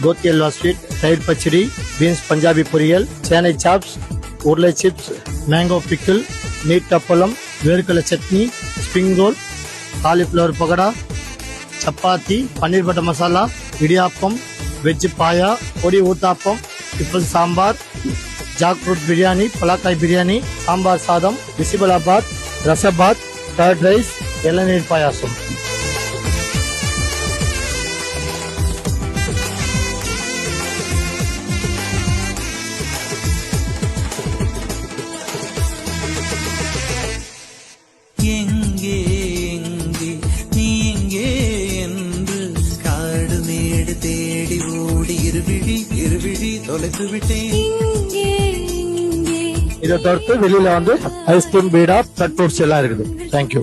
Kothi halwa sweet, தயிர் பச்சடி, beans Punjabi பொரியல், சேனை சாப்ஸ், உருளை chips, mango pickle, meat appalam, வேர்க்கடலை chutney, spring roll, cauliflower pakoda, chapati, paneer butter masala, idiyappam, veg paya, podi uttapam, tiffin sambar, jackfruit biryani, பலாக்காய் பிரியாணி, சாம்பார் சாதம், பிசிபலாபாத், ரசபாத், கர்ட் ரைஸ், இளநீர் பாயாசம். எங்கே எங்கே நீ எங்கே என்று காடு மேடு தேடி ஓடி இருவிழி தொலைத்து விட்டேன். இதை தவிர்த்து வெளியில வந்து ஐஸ்கிரீம், பீடா, கட் ஃப்ரூட்ஸ் எல்லாம் இருக்குது. தேங்க்யூ.